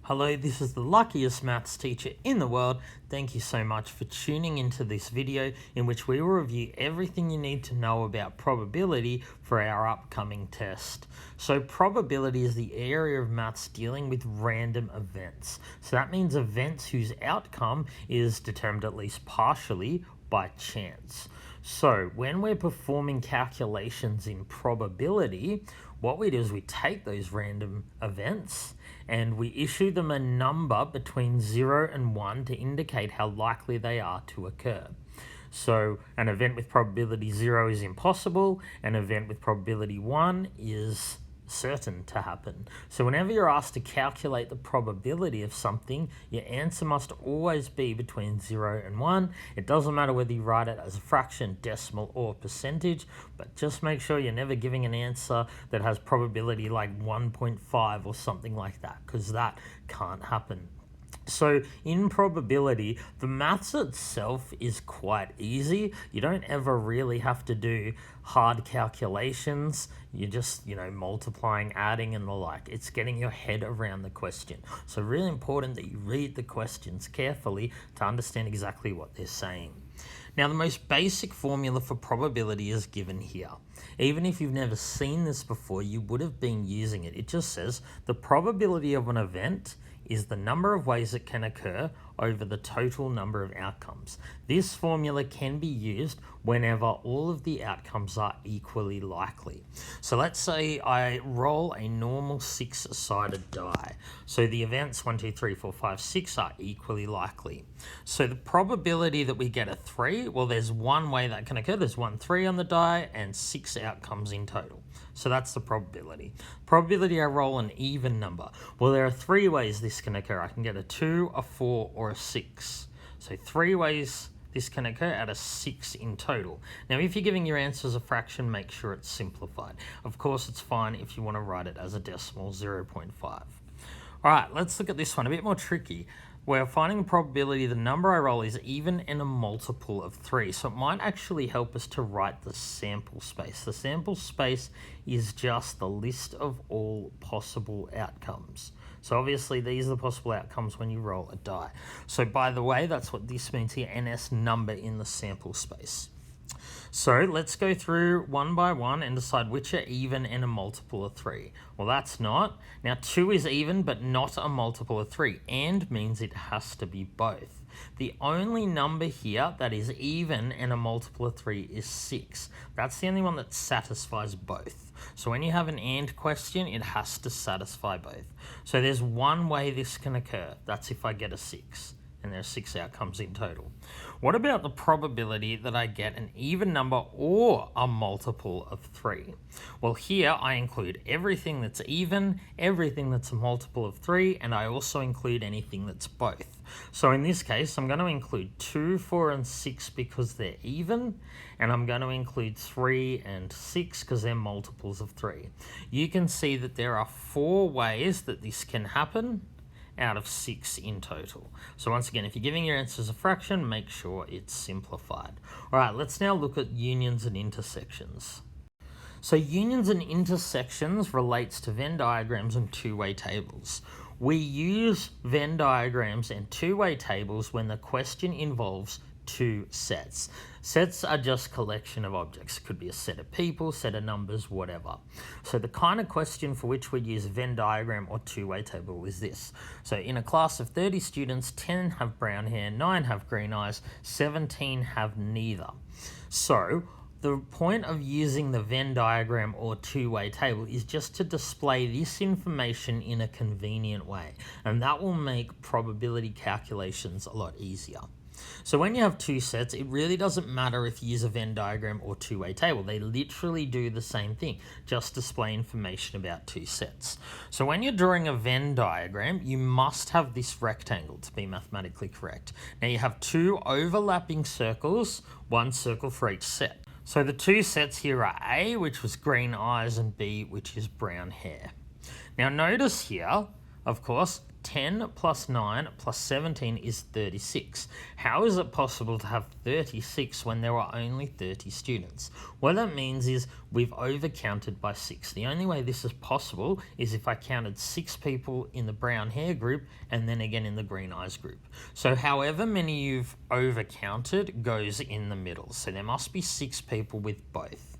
Hello, this is the luckiest maths teacher in the world. Thank you so much for tuning into this video in which we will review everything you need to know about probability for our upcoming test. So probability is the area of maths dealing with random events. So that means events whose outcome is determined at least partially by chance. So when we're performing calculations in probability, what we do is we take those random events and we issue them a number between 0 and 1 to indicate how likely they are to occur. So an event with probability 0 is impossible, an event with probability 1 is certain to happen. So whenever you're asked to calculate the probability of something, your answer must always be between 0 and 1. It doesn't matter whether you write it as a fraction, decimal, or percentage, but just make sure you're never giving an answer that has probability like 1.5 or something like that, because that can't happen. So in probability, the maths itself is quite easy. You don't ever really have to do hard calculations. You're just, multiplying, adding, and the like. It's getting your head around the question. So really important that you read the questions carefully to understand exactly what they're saying. Now, the most basic formula for probability is given here. Even if you've never seen this before, you would have been using it. It just says the probability of an event is the number of ways it can occur over the total number of outcomes. This formula can be used whenever all of the outcomes are equally likely. So let's say I roll a normal 6-sided die. So the events 1, 2, 3, 4, 5, 6 are equally likely. So the probability that we get a 3, well, there's one way that can occur. There's 1 3 on the die and 6 outcomes in total. So that's the probability. Probability I roll an even number. Well, there are 3 ways this can occur. I can get a 2, a 4, or a 6. So 3 ways this can occur out of 6 in total. Now, if you're giving your answer as a fraction, make sure it's simplified. Of course, it's fine if you want to write it as a decimal, 0.5. All right, let's look at this one, a bit more tricky. We're finding the probability the number I roll is even and a multiple of 3. So it might actually help us to write the sample space. The sample space is just the list of all possible outcomes. So obviously these are the possible outcomes when you roll a die. So by the way, that's what this means here, NS number in the sample space. So let's go through one by one and decide which are even and a multiple of 3. Well, that's not. Now 2 is even but not a multiple of 3, and means it has to be both. The only number here that is even and a multiple of 3 is 6. That's the only one that satisfies both. So when you have an and question, it has to satisfy both. So there's one way this can occur. That's if I get a 6. And there's 6 outcomes in total. What about the probability that I get an even number or a multiple of 3? Well, here I include everything that's even, everything that's a multiple of 3, and I also include anything that's both. So in this case, I'm going to include 2, 4, and 6 because they're even, and I'm going to include 3 and 6 because they're multiples of 3. You can see that there are 4 ways that this can happen out of 6 in total. So once again, if you're giving your answer as a fraction, make sure it's simplified. All right, let's now look at unions and intersections. So unions and intersections relates to Venn diagrams and two-way tables. We use Venn diagrams and two-way tables when the question involves 2 sets. Sets are just collection of objects. It could be a set of people, set of numbers, whatever. So the kind of question for which we use a Venn diagram or two-way table is this. So in a class of 30 students, 10 have brown hair, 9 have green eyes, 17 have neither. So the point of using the Venn diagram or two-way table is just to display this information in a convenient way, and that will make probability calculations a lot easier. So when you have 2 sets, it really doesn't matter if you use a Venn diagram or two-way table. They literally do the same thing, just display information about 2 sets. So when you're drawing a Venn diagram, you must have this rectangle to be mathematically correct. Now you have 2 overlapping circles, 1 circle for each set. So the 2 sets here are A, which was green eyes, and B, which is brown hair. Now notice here, Of course, 10 plus 9 plus 17 is 36. How is it possible to have 36 when there are only 30 students? What that means is we've overcounted by 6. The only way this is possible is if I counted 6 people in the brown hair group and then again in the green eyes group. So however many you've overcounted goes in the middle. So there must be 6 people with both.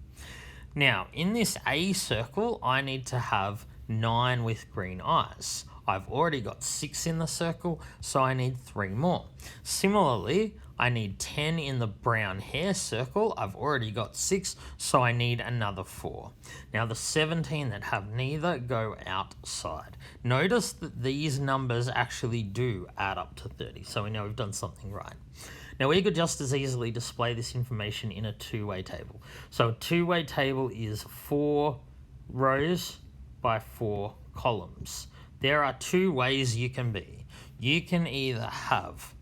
Now, in this A circle, I need to have 9 with green eyes. I've already got 6 in the circle, so I need 3 more. Similarly, I need 10 in the brown hair circle. I've already got 6, so I need another 4. Now the 17 that have neither go outside. Notice that these numbers actually do add up to 30, so we know we've done something right. Now we could just as easily display this information in a two-way table. So a two-way table is 4 rows by 4 columns. There are 2 ways you can be. You can either have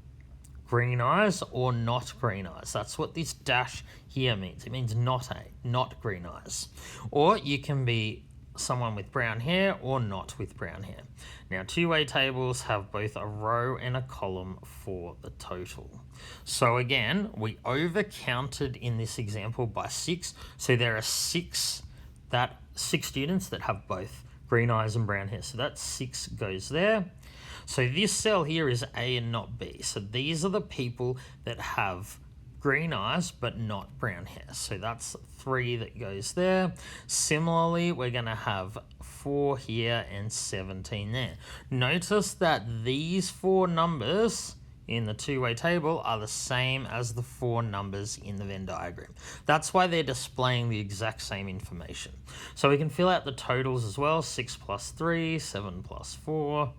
green eyes or not green eyes. That's what this dash here means. It means not green eyes. Or you can be someone with brown hair or not with brown hair. Now, two-way tables have both a row and a column for the total. So again, we overcounted in this example by 6. So there are 6 students that have both green eyes and brown hair. So that 6 goes there. So this cell here is A and not B. So these are the people that have green eyes but not brown hair. So that's 3 that goes there. Similarly, we're going to have 4 here and 17 there. Notice that these 4 numbers in the two-way table are the same as the 4 numbers in the Venn diagram. That's why they're displaying the exact same information. So we can fill out the totals as well. 6 plus 3, 7 plus 4,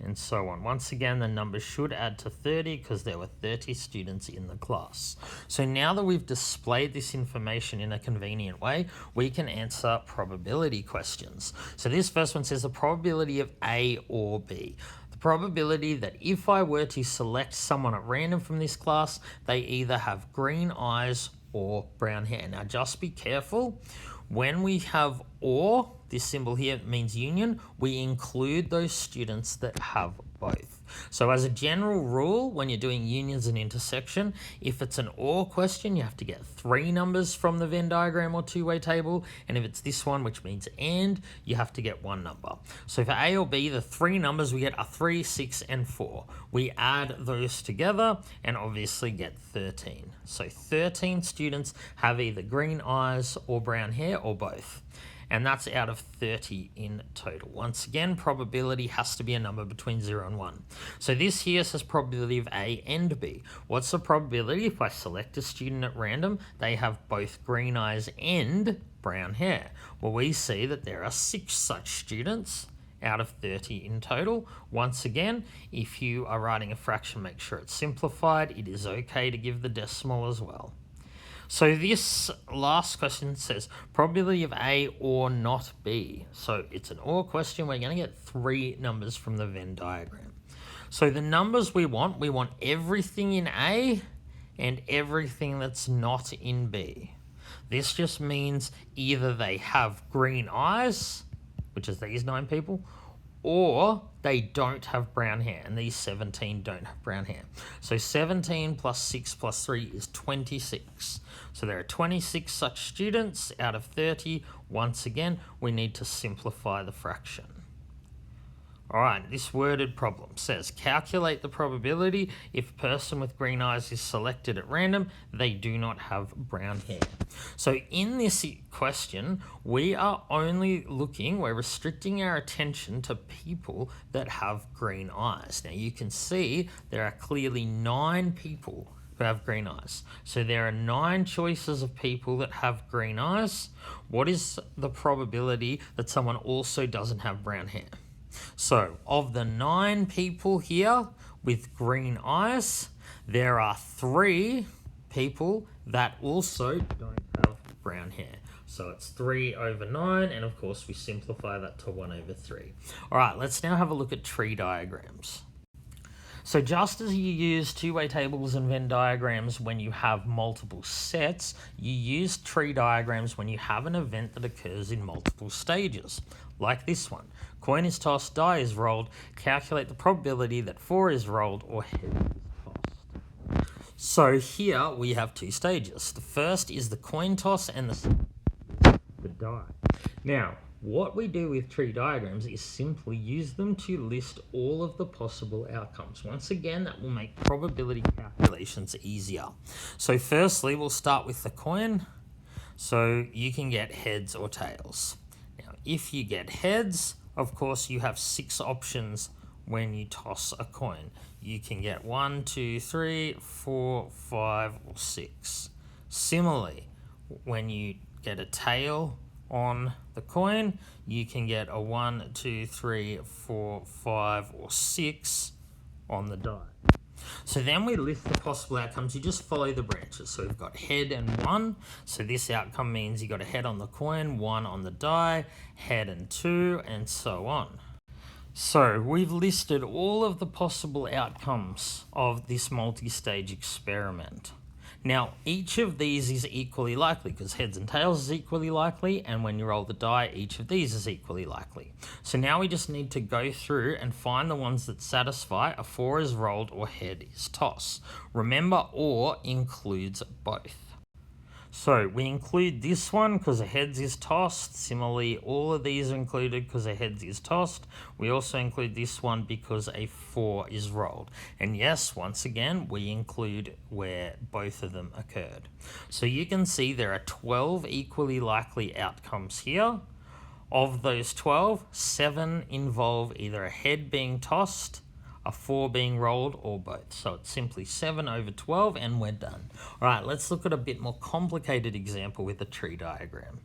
and so on. Once again, the numbers should add to 30 because there were 30 students in the class. So now that we've displayed this information in a convenient way, we can answer probability questions. So this first one says the probability of A or B. The probability that if I were to select someone at random from this class, they either have green eyes or brown hair. Now just be careful. When we have or, this symbol here means union, we include those students that have both. So as a general rule, when you're doing unions and intersection, if it's an or question, you have to get 3 numbers from the Venn diagram or two-way table. And if it's this one, which means and, you have to get 1 number. So for A or B, the 3 numbers we get are 3, 6, and 4. We add those together and obviously get 13. So 13 students have either green eyes or brown hair or both. And that's out of 30 in total. Once again, probability has to be a number between 0 and 1. So this here says probability of A and B. What's the probability if I select a student at random, they have both green eyes and brown hair? Well, we see that there are 6 such students out of 30 in total. Once again, if you are writing a fraction, make sure it's simplified. It is okay to give the decimal as well. So this last question says probability of A or not B. So it's an or question. We're going to get 3 numbers from the Venn diagram. So the numbers we want everything in A and everything that's not in B. This just means either they have green eyes, which is these 9 people, or they don't have brown hair, and these 17 don't have brown hair. So 17 plus 6 plus 3 is 26. So there are 26 such students out of 30. Once again, we need to simplify the fraction. All right, this worded problem says, calculate the probability if a person with green eyes is selected at random, they do not have brown hair. So in this question, we are only we're restricting our attention to people that have green eyes. Now you can see there are clearly 9 people who have green eyes. So there are 9 choices of people that have green eyes. What is the probability that someone also doesn't have brown hair? So, of the 9 people here with green eyes, there are 3 people that also don't have brown hair. So it's 3 over 9, and of course we simplify that to 1 over 3. All right, let's now have a look at tree diagrams. So just as you use two-way tables and Venn diagrams when you have multiple sets, you use tree diagrams when you have an event that occurs in multiple stages. like this one. Coin is tossed, die is rolled, calculate the probability that 4 is rolled or head is tossed. So here we have two stages. The first is the coin toss and the second is the die. Now, what we do with tree diagrams is simply use them to list all of the possible outcomes. Once again, that will make probability calculations easier. So firstly, we'll start with the coin. So you can get heads or tails. Now, if you get heads, of course, you have 6 options when you toss a coin. You can get 1, 2, 3, 4, 5, or 6. Similarly, when you get a tail on the coin, you can get a 1, 2, 3, 4, 5, or 6 on the die. So then we list the possible outcomes. You just follow the branches. So we've got head and 1. So this outcome means you got a head on the coin, 1 on the die, head and 2, and so on. So we've listed all of the possible outcomes of this multi-stage experiment. Now, each of these is equally likely because heads and tails is equally likely, and when you roll the die, each of these is equally likely. So now we just need to go through and find the ones that satisfy a 4 is rolled or head is tossed. Remember, or includes both. So we include this one because a heads is tossed. Similarly, all of these are included because a heads is tossed. We also include this one because a 4 is rolled. And yes, once again, we include where both of them occurred. So you can see there are 12 equally likely outcomes here. Of those 12, 7 involve either a head being tossed, a 4 being rolled, or both. So it's simply 7 over 12 and we're done. All right, let's look at a bit more complicated example with a tree diagram.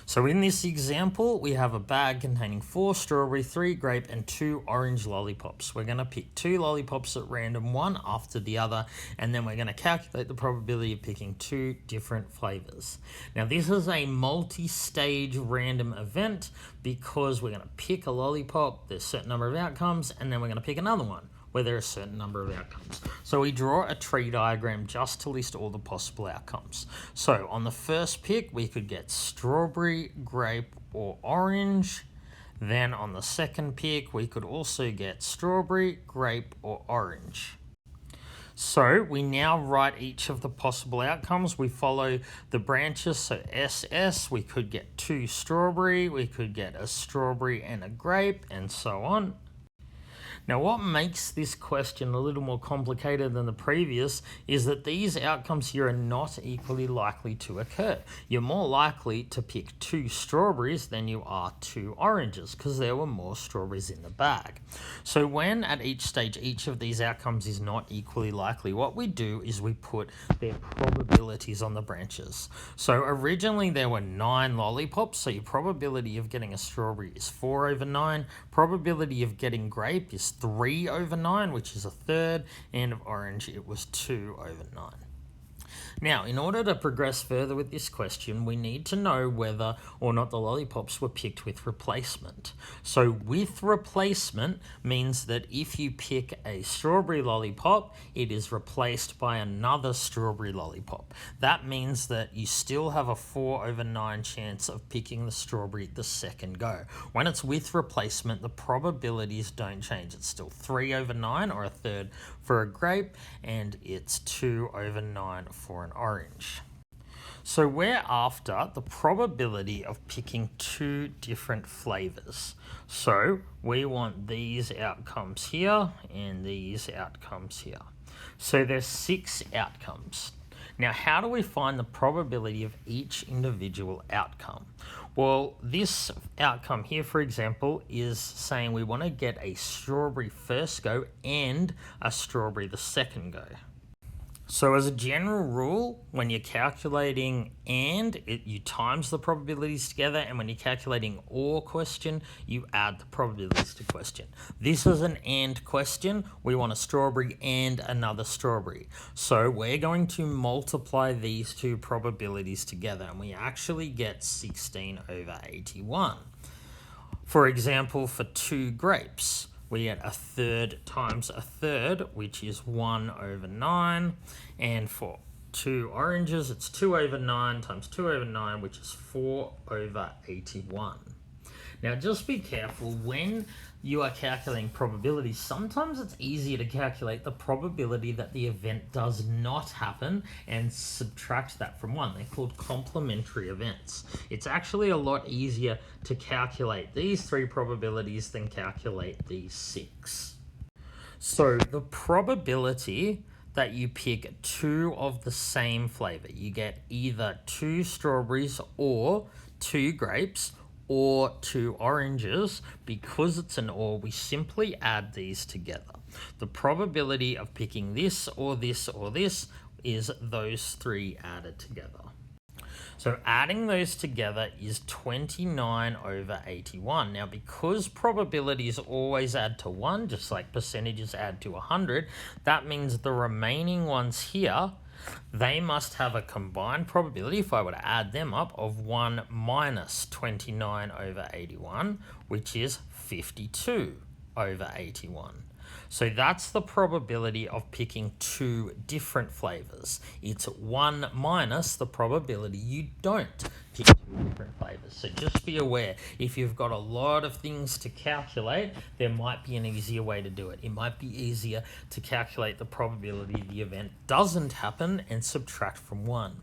So in this example, we have a bag containing 4 strawberry, 3 grape, and 2 orange lollipops. We're going to pick 2 lollipops at random, one after the other, and then we're going to calculate the probability of picking 2 different flavors. Now, this is a multi-stage random event because we're going to pick a lollipop, there's a certain number of outcomes, and then we're going to pick another one where there are a certain number of outcomes. So we draw a tree diagram just to list all the possible outcomes. So on the first pick, we could get strawberry, grape, or orange. Then on the second pick, we could also get strawberry, grape, or orange. So we now write each of the possible outcomes. We follow the branches. So SS, we could get 2 strawberry, we could get a strawberry and a grape, and so on. Now, what makes this question a little more complicated than the previous is that these outcomes here are not equally likely to occur. You're more likely to pick 2 strawberries than you are 2 oranges because there were more strawberries in the bag. So when at each stage, each of these outcomes is not equally likely, what we do is we put their probabilities on the branches. So originally there were 9 lollipops, so your probability of getting a strawberry is 4 over 9. Probability of getting grape is 3 over 9, which is a third, and of orange it was 2 over 9. Now, in order to progress further with this question, we need to know whether or not the lollipops were picked with replacement. So with replacement means that if you pick a strawberry lollipop, it is replaced by another strawberry lollipop. That means that you still have a 4 over 9 chance of picking the strawberry the second go. When it's with replacement, the probabilities don't change. It's still 3 over 9, or a third, for a grape, and it's 2 over 9 for an orange. So we're after the probability of picking 2 different flavors. So we want these outcomes here and these outcomes here. So there's 6 outcomes. Now, how do we find the probability of each individual outcome? Well, this outcome here, for example, is saying we want to get a strawberry first go and a strawberry the second go. So as a general rule, when you're calculating you times the probabilities together, and when you're calculating or question, you add the probabilities to question. This is an and question. We want a strawberry and another strawberry. So we're going to multiply these 2 probabilities together, and we actually get 16 over 81. For example, for 2 grapes, we get a third times a third, which is 1 over 9. And for 2 oranges, it's 2 over 9 times 2 over 9, which is 4 over 81. Now just be careful when you are calculating probabilities. Sometimes it's easier to calculate the probability that the event does not happen and subtract that from 1. They're called complementary events. It's actually a lot easier to calculate these 3 probabilities than calculate these 6. So the probability that you pick 2 of the same flavor, you get either 2 strawberries or 2 grapes or 2 oranges. Because it's an or, we simply add these together. The probability of picking this or this or this is those 3 added together. So adding those together is 29 over 81. Now, because probabilities always add to 1, just like percentages add to 100, that means the remaining ones here, they must have a combined probability, if I were to add them up, of 1 minus 29 over 81, which is 52 over 81. So that's the probability of picking 2 different flavors. It's 1 minus the probability you don't pick 2 different flavors. So just be aware, if you've got a lot of things to calculate, there might be an easier way to do it. It might be easier to calculate the probability the event doesn't happen and subtract from 1.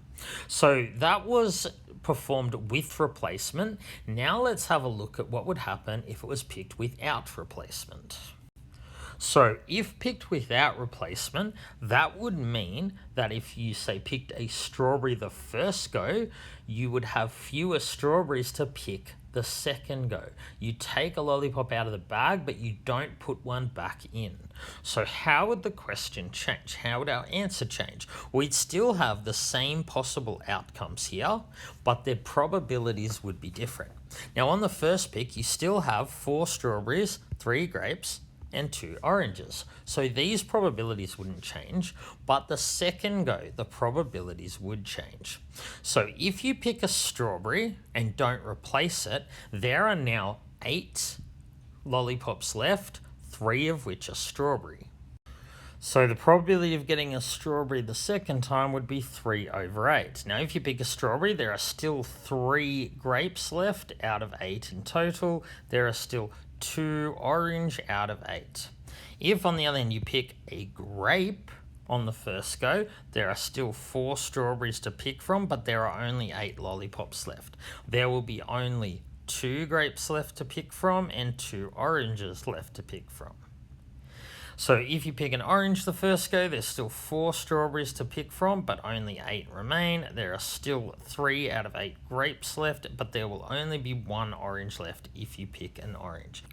So that was performed with replacement. Now let's have a look at what would happen if it was picked without replacement. So if picked without replacement, that would mean that if you, say, picked a strawberry the first go, you would have fewer strawberries to pick the second go. You take a lollipop out of the bag, but you don't put one back in. So how would the question change? How would our answer change? We'd still have the same possible outcomes here, but their probabilities would be different. Now on the first pick, you still have 4 strawberries, 3 grapes, and 2 oranges. So these probabilities wouldn't change, but the second go, the probabilities would change. So if you pick a strawberry and don't replace it, there are now 8 lollipops left, 3 of which are strawberry. So the probability of getting a strawberry the second time would be 3 over 8. Now if you pick a strawberry, there are still 3 grapes left out of 8 in total. There are still 2 orange out of 8. If on the other hand you pick a grape on the first go, there are still 4 strawberries to pick from, but there are only 8 lollipops left. There will be only 2 grapes left to pick from and 2 oranges left to pick from. So if you pick an orange the first go, there's still 4 strawberries to pick from, but only 8 remain. There are still 3 out of 8 grapes left, but there will only be 1 orange left if you pick an orange.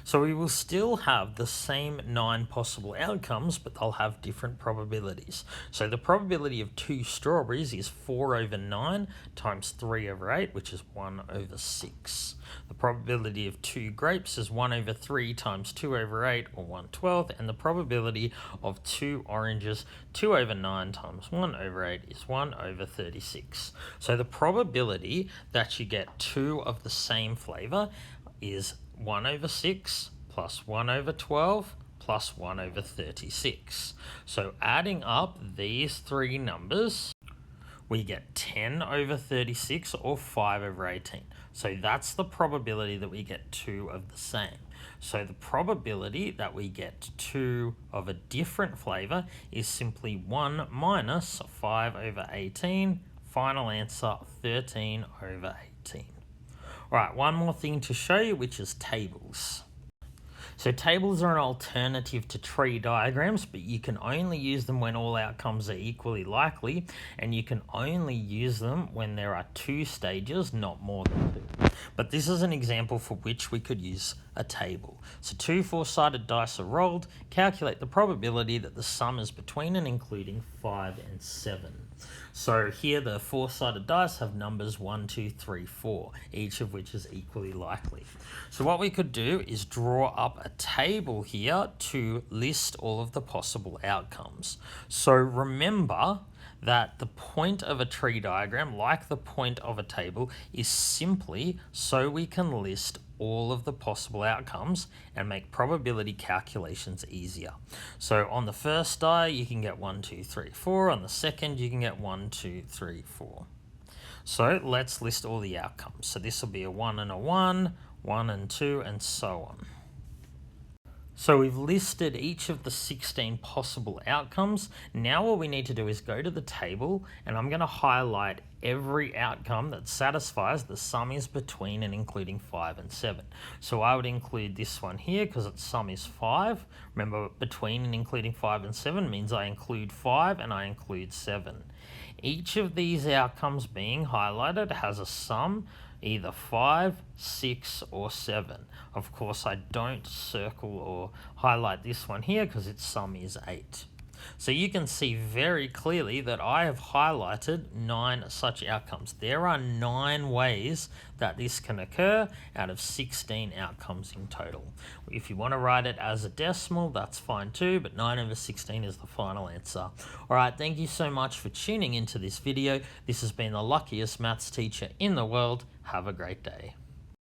So we will still have the same 9 possible outcomes, but they'll have different probabilities. So the probability of 2 strawberries is 4 over 9 times 3 over 8, which is 1 over 6. The probability of 2 grapes is 1 over 3 times 2 over 8, or 1/12, and the probability of 2 oranges, 2 over 9 times 1 over 8 is 1 over 36. So the probability that you get 2 of the same flavor is 1 over 6 plus 1 over 12 plus 1 over 36. So adding up these 3 numbers, we get 10 over 36 or 5 over 18. So that's the probability that we get 2 of the same. So the probability that we get 2 of a different flavor is simply 1 minus 5 over 18. Final answer, 13 over 18. All right, one more thing to show you, which is tables. So tables are an alternative to tree diagrams, but you can only use them when all outcomes are equally likely, and you can only use them when there are 2 stages, not more than 2. But this is an example for which we could use a table. So 2 4-sided dice are rolled. Calculate the probability that the sum is between and including 5 and 7. So here the 4-sided dice have numbers 1, 2, 3, 4, each of which is equally likely. So what we could do is draw up a table here to list all of the possible outcomes. So remember that the point of a tree diagram, like the point of a table, is simply so we can list all of the possible outcomes and make probability calculations easier. So on the first die, you can get 1, 2, 3, 4. On the second, you can get 1, 2, 3, 4. So let's list all the outcomes. So this will be a 1 and a 1, 1 and 2, and so on. So we've listed each of the 16 possible outcomes. Now what we need to do is go to the table, and I'm going to highlight every outcome that satisfies the sum is between and including 5 and 7. So I would include this one here because its sum is 5. Remember, between and including 5 and 7 means I include 5 and I include 7. Each of these outcomes being highlighted has a sum either 5, 6, or 7. Of course, I don't circle or highlight this one here because its sum is 8. So you can see very clearly that I have highlighted 9 such outcomes. There are 9 ways that this can occur out of 16 outcomes in total. If you want to write it as a decimal, that's fine too, but 9 over 16 is the final answer. Alright, thank you so much for tuning into this video. This has been the luckiest maths teacher in the world. Have a great day.